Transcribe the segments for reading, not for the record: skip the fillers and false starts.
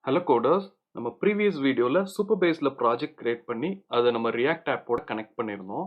Hello coders. நம்ம previous வீடியோவில் super பேஸில் ப்ராஜெக்ட் கிரியேட் பண்ணி அதை நம்ம ரியாக்ட் ஆப்போட கனெக்ட் பண்ணியிருந்தோம்.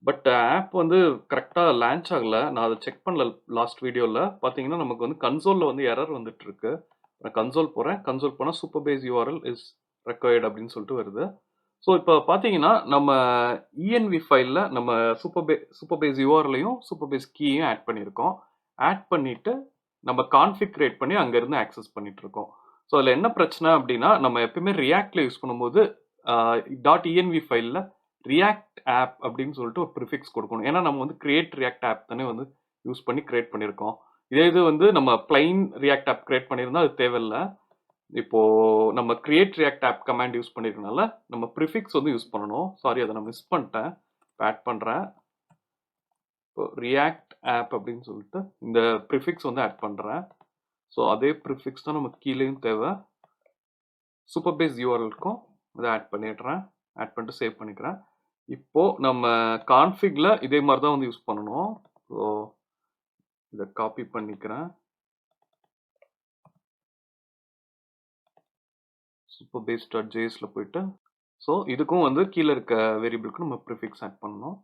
பட் ஆப் வந்து கரெக்டாக லான்ச் ஆகலை. நான் அதை செக் பண்ணல. லாஸ்ட் வீடியோவில் பார்த்தீங்கன்னா நமக்கு வந்து கன்சோலில் வந்து எரர் வந்துட்டு இருக்கு. நான் கன்சோல் போகிறேன். கன்சோல் போனால் Supabase URL is required அப்படின்னு சொல்லிட்டு வருது. ஸோ இப்போ பார்த்தீங்கன்னா நம்ம இஎன்வி ஃபைலில் நம்ம சூப்பர் பேஸ் யூஆர்எலையும் சூப்பர் பேஸ் கீயும் ஆட் பண்ணியிருக்கோம். ஆட் பண்ணிவிட்டு நம்ம கான்ஃபிக் கிரியேட் பண்ணி அங்கேருந்து ஆக்சஸ் பண்ணிட்டு இருக்கோம். ஸோ அதில் என்ன பிரச்சனை அப்படின்னா நம்ம எப்பயுமே ரியாக்டில் யூஸ் பண்ணும்போது .env ஃபைலில் ரியாக்ட் ஆப் அப்படின்னு சொல்லிட்டு ஒரு ப்ரிஃபிக்ஸ் கொடுக்கணும். ஏன்னா நம்ம வந்து கிரியேட் ரியாக்ட் ஆப் தானே வந்து யூஸ் பண்ணி கிரியேட் பண்ணியிருக்கோம். இதே இது வந்து நம்ம பிளைன் ரியாக்ட் ஆப் கிரியேட் பண்ணியிருந்தா அது தேவையில்லை. இப்போ நம்ம create react app command use பண்ணிருக்கனால நம்ம ப்ரிஃபிக்ஸ் வந்து யூஸ் பண்ணணும். சாரி, அதை நான் மிஸ் பண்ணிட்டேன். ஆட் பண்ணுறேன். இப்போ ரியாக்ட் ஆப் அப்படின்னு சொல்லிட்டு இந்த ப்ரிஃபிக்ஸ் வந்து ஆட் பண்ணுறேன். ஸோ அதே ப்ரிஃபிக்ஸ் தான் நமக்கு கீழேயும் தேவை. சூப்பர் பேஸ் யூஆர்எல்க்கும் இதை ஆட் பண்ணிடுறேன். ஆட் பண்ணிட்டு சேவ் பண்ணிக்கிறேன். இப்போ நம்ம கான்ஃபிக்ல இதே மாதிரி தான் வந்து யூஸ் பண்ணணும். ஸோ இதை காப்பி பண்ணிக்கிறேன். சூப்பர் பேஸ் .jsல போயிட்டு ஸோ இதுக்கும் வந்து கீழே இருக்க வேரியபிளுக்கு நம்ம ப்ரிஃபிக்ஸ் ஆட் பண்ணணும்.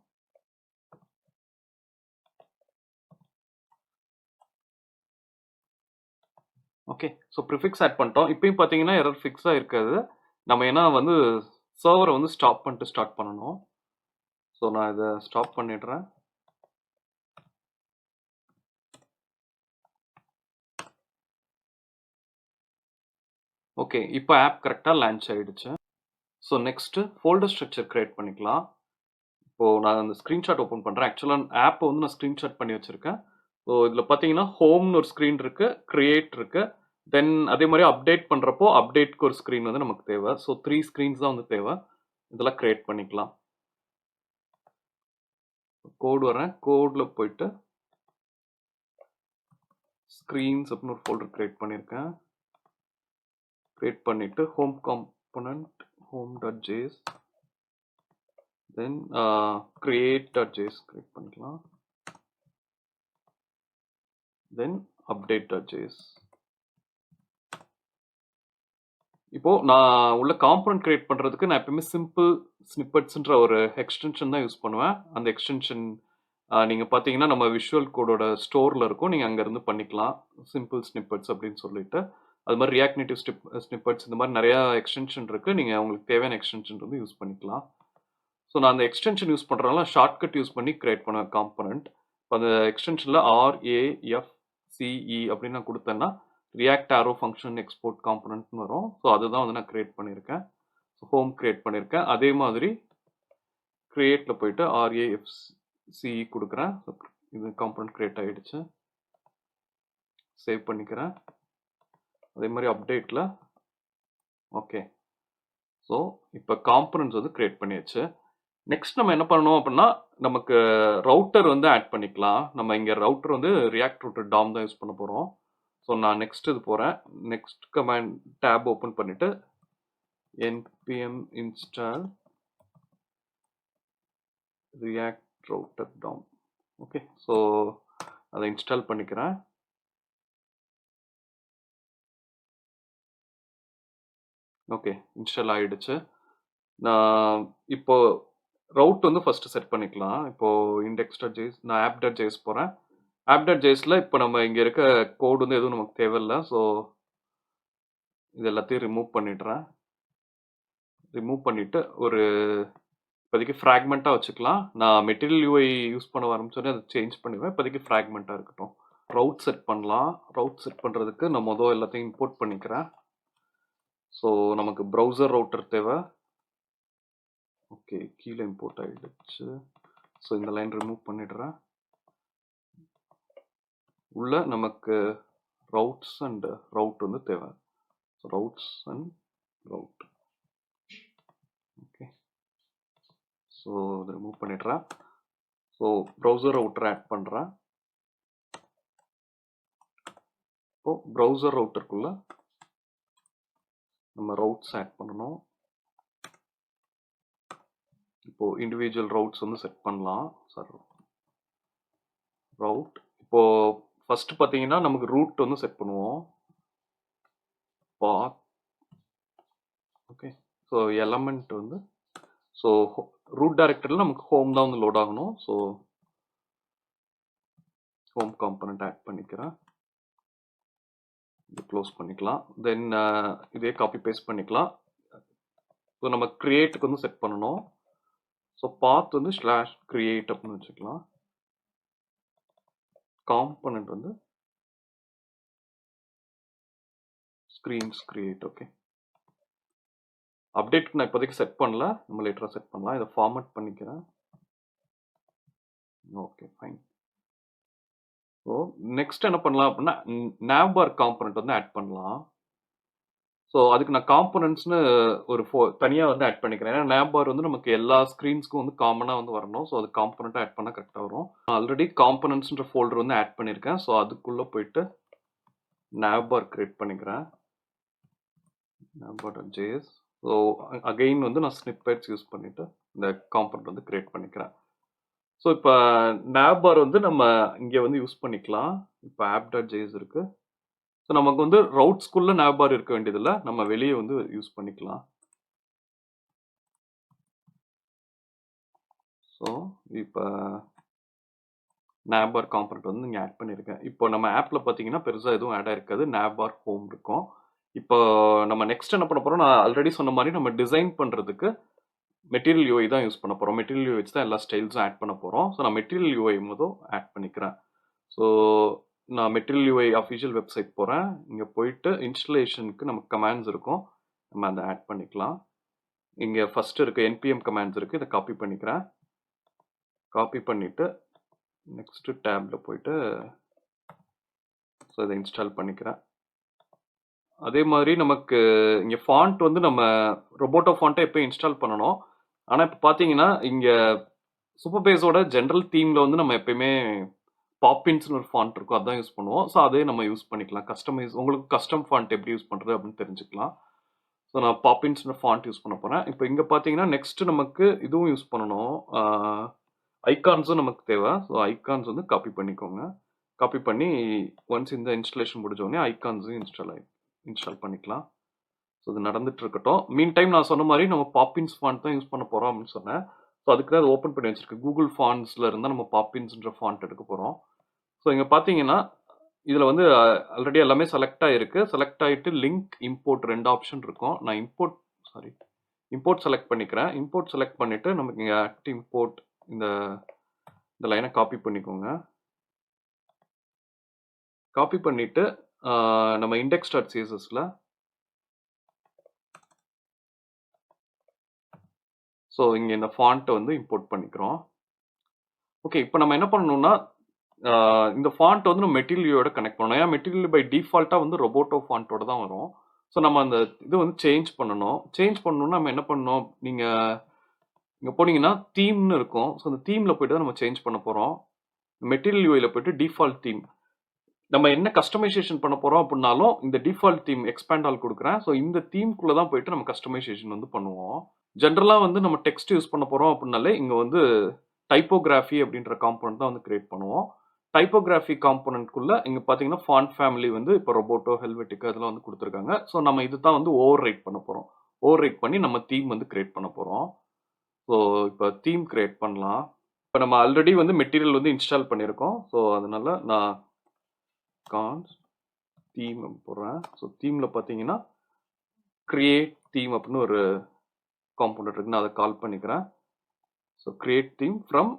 ஓகே, ஸோ ப்ரிஃபிக்ஸ் ஆட் பண்ணிட்டோம். இப்பயும் பார்த்தீங்கன்னா எரர் ஃபிக்ஸாக இருக்காது. நம்ம ஏன்னா வந்து சர்வரை வந்து ஸ்டாப் பண்ணிட்டு ஸ்டார்ட் பண்ணணும். ஸோ நான் இதை ஸ்டாப் பண்ணிடுறேன். ஓகே, இப்போ ஆப் கரெக்டாக லான்ச் ஆகிடுச்சு. So next folder structure create பண்ணிக்கலாம். இப்போது நான் அந்த ஸ்க்ரீன்ஷாட் ஓப்பன் பண்ணுறேன். ஆக்சுவலாக ஆப்பை வந்து நான் ஸ்க்ரீன்ஷாட் பண்ணி வச்சுருக்கேன். ஸோ இதில் பார்த்தீங்கன்னா ஹோம்னு ஒரு ஸ்க்ரீன் இருக்குது, க்ரியேட் இருக்குது, தென் அதே மாதிரி அப்டேட் பண்ணுறப்போ அப்டேட்க்கு ஒரு ஸ்க்ரீன் வந்து நமக்கு தேவை. ஸோ 3 ஸ்க்ரீன்ஸ் தான் வந்து தேவை. இதெல்லாம் க்ரியேட் பண்ணிக்கலாம். கோட் வரேன். கோடில் போயிட்டு ஸ்க்ரீன்ஸ் அப்படின்னு ஒரு ஃபோல்டர் க்ரியேட் பண்ணியிருக்கேன். க்ரியேட் பண்ணிவிட்டு ஹோம் காம்பனண்ட் home.js தென் create.js க்ரியேட் பண்ணிக்கலாம். தென் update.js. இப்போ நான் உள்ள காம்பனண்ட் கிரியேட் பண்ணுறதுக்கு நான் எப்பவுமே சிம்பிள் ஸ்னிப்பட்ஸ்ன்ற ஒரு எக்ஸ்டென்ஷன் தான் யூஸ் பண்ணுவேன். அந்த எக்ஸ்டென்ஷன் நீங்கள் பார்த்தீங்கன்னா நம்ம விஷுவல் கோடோட ஸ்டோரில் இருக்கும். நீங்கள் அங்கேருந்து பண்ணிக்கலாம். சிம்பிள் ஸ்னிப்பட்ஸ் அப்படின்னு சொல்லிட்டு அது மாதிரி ரியாக்ட் நேட்டிவ் ஸ்னிப்பட்ஸ் இந்த மாதிரி நிறையா எக்ஸ்டென்ஷன் இருக்குது. நீங்கள் உங்களுக்கு தேவையான எக்ஸ்டென்ஷன் வந்து யூஸ் பண்ணிக்கலாம். ஸோ நான் அந்த எக்ஸ்டென்ஷன் யூஸ் பண்ணுறதுனால ஷார்ட்கட் யூஸ் பண்ணி கிரியேட் பண்ணுவேன் காம்பனண்ட். இப்போ அந்த எக்ஸ்டென்ஷனில் RAFCE அப்படின்னு நான் கொடுத்தேன்னா ரியாக்ட் ஆரோ ஃபங்க்ஷன் எக்ஸ்போர்ட் காம்பனண்ட்னு வரும். ஸோ அதுதான் வந்து நான் கிரியேட் பண்ணியிருக்கேன். ஸோ ஹோம் கிரியேட் பண்ணியிருக்கேன். அதே மாதிரி கிரியேட்டில் போயிட்டு RAFCE கொடுக்குறேன். இது காம்பனண்ட் கிரியேட் ஆகிடுச்சு. சேவ் பண்ணிக்கிறேன். அதே மாதிரி அப்டேட்டில் ஓகே. ஸோ இப்போ காம்பனண்ட்ஸ் வந்து கிரியேட் பண்ணியாச்சு. நெக்ஸ்ட் நம்ம என்ன பண்ணணும் அப்படின்னா நமக்கு ரவுட்டர் வந்து ஆட் பண்ணிக்கலாம். நம்ம இங்கே ரவுட்டர் வந்து ரியாக்ட் ரூட்டர் டாம் தான் யூஸ் பண்ண போகிறோம். ஸோ நான் நெக்ஸ்ட் இது போகிறேன். நெக்ஸ்ட் கமாண்ட் டேப் ஓப்பன் பண்ணிவிட்டு npm install react router dom. Okay, so அதை இன்ஸ்டால் பண்ணிக்கிறேன். ஓகே, இன்ஸ்டால் ஆகிடுச்சு. நான் இப்போ ரவுட் வந்து ஃபஸ்ட்டு செட் பண்ணிக்கலாம். இப்போது index.js நான் app.js போகிறேன். app.jsல இப்போ நம்ம இங்கே இருக்க கோடு வந்து எதுவும் நமக்கு தேவையில்லை. ஸோ இது எல்லாத்தையும் ரிமூவ் பண்ணிடுறேன். ரிமூவ் பண்ணிவிட்டு ஒரு இப்போதைக்கு ஃப்ராக்மெண்ட்டாக வச்சுக்கலாம். நான் மெட்டீரியல் யூஐ யூஸ் பண்ண ஆரம்பிச்சோன்னே அதை சேஞ்ச் பண்ணிடுவேன். இப்போதைக்கு ஃப்ராக்மெண்ட்டாக இருக்கட்டும். ரவுட் செட் பண்ணலாம். ரவுட் செட் பண்ணுறதுக்கு நான் மொதல் எல்லாத்தையும் இம்போர்ட் பண்ணிக்கிறேன். ஸோ நமக்கு ப்ரௌசர் ரவுட்டர் தேவை. ஓகே, கீழே இம்போர்ட் ஆகிடுச்சு. ஸோ இந்த லைன் ரிமூவ் பண்ணிடுறேன். உள்ள நமக்கு ரவுட்ஸ் அண்ட் ரவுட் வந்து தேவை. So routes and route. Okay, so இதை ரிமூவ் பண்ணிடுறேன். ஸோ ப்ரௌசர் ரவுட்டர் ஆட் பண்ணுறேன். இப்போ ப்ரௌசர் ரவுட்டருக்குள்ள நம்ம ரவுட்ஸ் ஆட் பண்ணணும். இப்போ இண்டிவிஜுவல் ரவுட்ஸ் வந்து செட் பண்ணலாம். சார் ரவுட் இப்போ ஃபர்ஸ்ட் பார்த்தீங்கன்னா நமக்கு ரூட் வந்து செட் பண்ணுவோம். பாத் ஸோ எலமெண்ட் வந்து ஸோ ரூட் டைரக்டரியில் நமக்கு ஹோம் தான் வந்து லோட் ஆகணும். ஸோ ஹோம் காம்பனண்ட் ஆட் பண்ணிக்கிறேன். இது க்ளோஸ் பண்ணிக்கலாம். தென் இதே காப்பி பேஸ்ட் பண்ணிக்கலாம். ஸோ நம்ம கிரியேட்டுக்கு வந்து செட் பண்ணணும். ஸோ பாத் வந்து /create அப்படின்னு வச்சுக்கலாம். காம்பனண்ட் வந்து screens create. ஓகே, அப்டேட்க்கு நான் இப்போதைக்கு செட் பண்ணல, நம்ம லேட்டரா செட் பண்ணலாம். இதை ஃபார்மேட் பண்ணிக்கிறேன். Okay, fine. ஸோ நெக்ஸ்ட் என்ன பண்ணலாம் அப்படின்னா navbar காம்பனண்ட் வந்து ஆட் பண்ணலாம். ஸோ அதுக்கு நான் காம்பனன்ட்ஸ்னு ஒரு தனியாக வந்து ஆட் பண்ணிக்கிறேன். ஏன்னா navbar வந்து நமக்கு எல்லா ஸ்க்ரீன்ஸ்க்கும் வந்து காமனாக வந்து வரணும். ஸோ அது காம்பனண்ட்டாக ஆட் பண்ணால் கரெக்டாக வரும். நான் ஆல்ரெடி காம்பனன்ட்ஸ்ன்ற ஃபோல்டர் வந்து ஆட் பண்ணியிருக்கேன். ஸோ அதுக்குள்ளே போயிட்டு navbar கிரியேட் பண்ணிக்கிறேன். navbar.js. ஸோ அகெயின் வந்து நான் ஸ்னிப்பெட்ஸ் யூஸ் பண்ணிவிட்டு இந்த காம்பனண்ட் வந்து கிரியேட் பண்ணிக்கிறேன். ஸோ இப்போ navbar வந்து நம்ம இங்கே வந்து யூஸ் பண்ணிக்கலாம். இப்போ app.js இருக்குது. ஸோ நமக்கு வந்து ரவுட்ஸ்குள்ளே navbar இருக்க வேண்டியதில்லை, நம்ம வெளியே வந்து யூஸ் பண்ணிக்கலாம். ஸோ இப்போ navbar காம்பனண்ட் வந்து இங்கே ஆட் பண்ணியிருக்கேன். இப்போ நம்ம ஆப்பில் பார்த்தீங்கன்னா பெருசாக எதுவும் ஆட் ஆகிருக்காது, navbar ஹோம் இருக்கும். இப்போ நம்ம நெக்ஸ்ட் என்ன பண்ண போகிறோம், நான் ஆல்ரெடி சொன்ன மாதிரி நம்ம டிசைன் பண்ணுறதுக்கு மெட்டீரியல் யூஐ தான் யூஸ் பண்ண போகிறோம். மெட்டீரியல் யூஐ வச்சு தான் எல்லா ஸ்டைல்ஸும் ஆட் பண்ண போகிறோம். ஸோ நான் மெட்டீரியல் யூஐ முதல் ஆட் பண்ணிக்கிறேன். ஸோ நான் மெட்டீரியல் யூஐ அஃபிஷியல் வெப்சைட் போகிறேன். இங்கே போயிட்டு இன்ஸ்டலேஷனுக்கு நமக்கு கமாண்ட்ஸ் இருக்கும், நம்ம அதை ஆட் பண்ணிக்கலாம். இங்கே ஃபஸ்ட்டு இருக்குது npm கமாண்ட்ஸ் இருக்குது, இதை காப்பி பண்ணிக்கிறேன். காப்பி பண்ணிவிட்டு நெக்ஸ்ட்டு டேப்பில் போயிட்டு ஸோ இதை இன்ஸ்டால் பண்ணிக்கிறேன். அதே மாதிரி நமக்கு இங்கே ஃபாண்ட் வந்து நம்ம ரொபோட்டோ ஃபாண்ட்டை எப்போ இன்ஸ்டால் பண்ணணும். ஆனால் இப்போ பார்த்தீங்கன்னா இங்கே சூப்பர்பேஸோட ஜென்ரல் தீமில் வந்து நம்ம எப்பயுமே பாப்பின்ஸ்னு ஒரு ஃபாண்ட் இருக்கும், அதான் யூஸ் பண்ணுவோம். ஸோ அதே நம்ம யூஸ் பண்ணிக்கலாம். கஸ்டமைஸ் உங்களுக்கு கஸ்டம் ஃபாண்ட் எப்படி யூஸ் பண்ணுறது அப்படின்னு தெரிஞ்சுக்கலாம். ஸோ நான் பாப்பின்ஸ்னு ஃபாண்ட் யூஸ் பண்ண போகிறேன். இப்போ இங்கே பார்த்தீங்கன்னா நெக்ஸ்ட் நமக்கு இதுவும் யூஸ் பண்ணணும், ஐகான்ஸும் நமக்கு தேவை. ஸோ ஐகான்ஸ் வந்து காப்பி பண்ணிக்கோங்க. காப்பி பண்ணி ஒன்ஸ் இந்த இன்ஸ்டலேஷன் முடிஞ்சோடனே ஐகான்ஸும் இன்ஸ்டால் பண்ணிக்கலாம். ஸோ இது நடந்துட்டு இருக்கட்டும். மீன் டைம் நான் சொன்ன மாதிரி நம்ம பாப்பின்ஸ் ஃபாண்ட் தான் யூஸ் பண்ண போகிறோம் அப்படின்னு சொன்னேன். ஸோ அதுக்கு தான் அது ஓப்பன் பண்ணி வச்சிருக்கு. கூகுள் ஃபாண்ட்ஸில் இருந்தால் நம்ம பாப்பின்ஸ்ன்ற ஃபாண்ட் எடுக்க போகிறோம். ஸோ இங்கே பார்த்தீங்கன்னா இதில் வந்து ஆல்ரெடி எல்லாமே செலக்ட் ஆகிருக்கு. செலக்ட் ஆகிட்டு லிங்க் இம்போர்ட் 2 ஆப்ஷன் இருக்கும். நான் இம்போர்ட் செலக்ட் பண்ணிக்கிறேன். இம்போர்ட் செலக்ட் பண்ணிவிட்டு நமக்கு இங்கே ஆக்ட் இம்போர்ட் இந்த லைனை காப்பி பண்ணிக்கோங்க. காப்பி பண்ணிவிட்டு நம்ம index.cssல ஸோ இங்கே இந்த ஃபாண்ட்டை வந்து இம்போர்ட் பண்ணிக்கிறோம். ஓகே, இப்போ நம்ம என்ன பண்ணணும்னா இந்த ஃபாண்ட் வந்து நம்ம மெட்டீரியலோட கனெக்ட் பண்ணணும். ஏன்னா மெட்டீரியல் பை டிஃபால்ட்டாக வந்து ரொபோட்டோ ஃபாண்ட்டோட தான் வரும். ஸோ நம்ம அந்த இது வந்து சேஞ்ச் பண்ணணும்னா நம்ம என்ன பண்ணணும், நீங்கள் இங்கே போனீங்கன்னா தீம்னு இருக்கும். ஸோ அந்த தீமில் போய்ட்டு தான் நம்ம சேஞ்ச் பண்ண போகிறோம். மெட்டீரியல் யூஐயில் போய்ட்டு டிஃபால்ட் தீம் நம்ம என்ன கஸ்டமைசேஷன் பண்ண போகிறோம் அப்படின்னாலும் இந்த டிஃபால்ட் தீம் எக்ஸ்பேண்ட் ஆல் கொடுக்குறேன். ஸோ இந்த தீம்குள்ளே தான் போய்ட்டு நம்ம கஸ்டமைசேஷன் வந்து பண்ணுவோம். ஜென்ரலாக வந்து நம்ம டெக்ஸ்ட் யூஸ் பண்ண போகிறோம் அப்படின்னாலே இங்கே வந்து டைப்போகிராஃபி அப்படின்ற காம்பனண்ட் தான் வந்து கிரியேட் பண்ணுவோம். டைப்போகிராஃபி காம்பனண்ட்குள்ளே இங்கே பார்த்தீங்கன்னா ஃபாண்ட் ஃபேமிலி வந்து இப்போ ரொபோட்டோ ஹெல்வெட்டிக் அதெல்லாம் வந்து கொடுத்துருக்காங்க. ஸோ நம்ம இது தான் வந்து ஓவர் ரைட் பண்ண போகிறோம். ஓவர் ரைட் பண்ணி நம்ம தீம் வந்து கிரியேட் பண்ண போகிறோம். ஸோ இப்போ தீம் கிரியேட் பண்ணலாம். இப்போ நம்ம ஆல்ரெடி வந்து மெட்டீரியல் வந்து இன்ஸ்டால் பண்ணியிருக்கோம். ஸோ அதனால நான் கான்ஸ் தீம் போடுறேன். ஸோ தீமில் பார்த்தீங்கன்னா கிரியேட் தீம் அப்படின்னு ஒரு காம்பனண்ட் இருக்கு, நான் அதை கால் பண்ணிக்கிறேன். ஸோ கிரியேட் தீம் ஃப்ரம்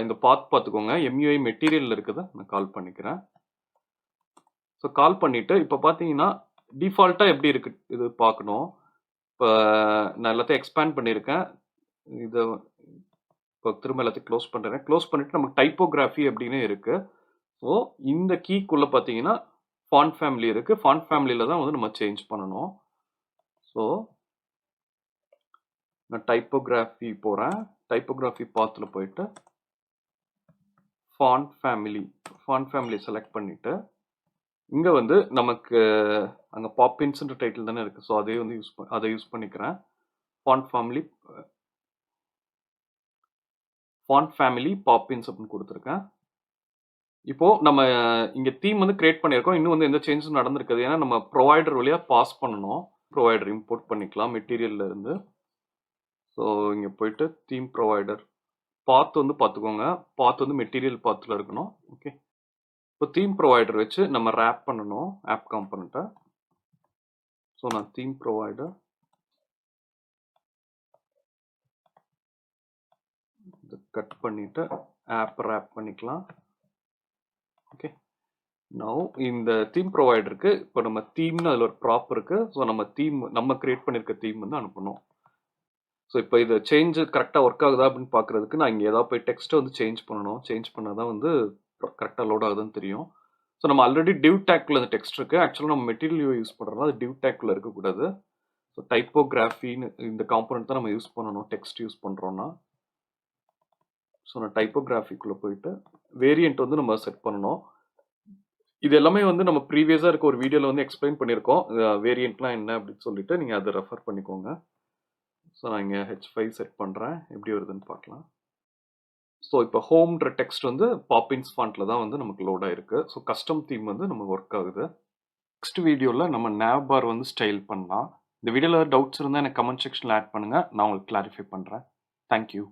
இந்த பார்த்துக்கோங்க, MUI மெட்டீரியல் இருக்குது, நான் கால் பண்ணிக்கிறேன். ஸோ கால் பண்ணிவிட்டு இப்போ பார்த்தீங்கன்னா டிஃபால்ட்டாக எப்படி இருக்கு இது பார்க்கணும். இப்போ நான் எல்லாத்தையும் எக்ஸ்பேண்ட் பண்ணியிருக்கேன். இதை இப்போ திரும்ப எல்லாத்தையும் க்ளோஸ் பண்ணுறேன். க்ளோஸ் பண்ணிவிட்டு நமக்கு டைப்போகிராஃபி அப்படின்னு இருக்குது. ஸோ இந்த கீக்குள்ளே பார்த்தீங்கன்னா ஃபாண்ட் ஃபேமிலி இருக்குது. ஃபாண்ட் ஃபேமிலியில் தான் வந்து நம்ம சேஞ்ச் பண்ணணும். ஸோ நான் டைப்போகிராஃபி போகிறேன். டைப்போகிராஃபி பாத்தில் போயிட்டு ஃபாண்ட் ஃபேமிலி செலக்ட் பண்ணிவிட்டு இங்கே வந்து நமக்கு அங்கே பாப்பின்ஸ்ன்ற டைட்டில் தானே இருக்குது. ஸோ அதே வந்து அதை யூஸ் பண்ணிக்கிறேன். ஃபாண்ட் ஃபேமிலி பாப்பின்ஸ் அப்படின்னு கொடுத்துருக்கேன். இப்போது நம்ம இங்கே தீம் வந்து கிரியேட் பண்ணியிருக்கோம். இன்னும் வந்து எந்த சேஞ்சஸும் நடந்திருக்குது. ஏன்னா நம்ம ப்ரொவைடர் வழியாக பாஸ் பண்ணணும். ப்ரொவைடர் இம்போர்ட் பண்ணிக்கலாம் மெட்டீரியல்ல இருந்து. ஸோ இங்கே போயிட்டு தீம் ப்ரொவைடர் பாத் வந்து பார்த்துக்கோங்க. பாத் வந்து மெட்டீரியல் பாத்தில் இருக்கணும். ஓகே, இப்போ தீம் ப்ரொவைடர் வச்சு நம்ம ரேப் பண்ணணும் ஆப் காம்பனண்ட்டை. ஸோ நான் தீம் ப்ரொவைடர் இது கட் பண்ணிவிட்டு ஆப் ரேப் பண்ணிக்கலாம். ஓகே, நவ் இந்த தீம் ப்ரொவைடருக்கு இப்போ நம்ம தீம்னு அதில் ஒரு ப்ராப் இருக்குது. ஸோ நம்ம கிரியேட் பண்ணியிருக்க தீம் வந்து அனுப்பணும். ஸோ இப்போ இதை சேஞ்சு கரெக்டாக ஒர்க் ஆகுதா அப்படின்னு பார்க்குறதுக்கு நான் இங்கே ஏதாவது போய் டெக்ஸ்ட்டை வந்து சேஞ்ச் பண்ணணும். சேஞ்ச் பண்ணால் தான் வந்து கரெக்டாக லோட் ஆகுதுன்னு தெரியும். ஸோ நம்ம ஆல்ரெடி டிவ் டேக்குள்ள அந்த டெக்ஸ்ட் இருக்குது. ஆக்சுவலாக நம்ம மெட்டீரியல் யூஸ் பண்ணுறோம்னா அது டிவ் டேக்குள்ள இருக்கக்கூடாது. ஸோ டைப்போகிராஃபின்னு இந்த காம்பனண்ட் தான் நம்ம யூஸ் பண்ணணும் டெக்ஸ்ட் யூஸ் பண்ணுறோன்னா. ஸோ நான் டைப்போகிராஃபிக்குள்ளே போயிட்டு வேரியண்ட் வந்து நம்ம செட் பண்ணணும். இது எல்லாமே வந்து நம்ம ப்ரீவியஸாக இருக்க ஒரு வீடியோவில் வந்து எக்ஸ்பிளைன் பண்ணியிருக்கோம். வேரியண்ட்லாம் என்ன அப்படின்னு சொல்லிட்டு நீங்கள் அதை ரெஃபர் பண்ணிக்கோங்க. ஸோ நான் இங்கே H5 செட் பண்ணுறேன். எப்படி வருதுன்னு பார்க்கலாம். ஸோ இப்போ ஹோம்ன்ற டெக்ஸ்ட் வந்து பாப்பின்ஸ் ஃபாண்ட்டில் தான் வந்து நமக்கு லோட் ஆயிருக்கு. ஸோ கஸ்டம் தீம் வந்து நமக்கு ஒர்க் ஆகுது. நெக்ஸ்ட் வீடியோவில் நம்ம nav பார் வந்து ஸ்டைல் பண்ணலாம். இந்த வீடியோவில் டவுட்ஸ் இருந்தால் எனக்கு கமெண்ட் செக்ஷனில் ஆட் பண்ணுங்கள். நான் உங்களுக்கு கிளாரிஃபை பண்ணுறேன். தேங்க்யூ.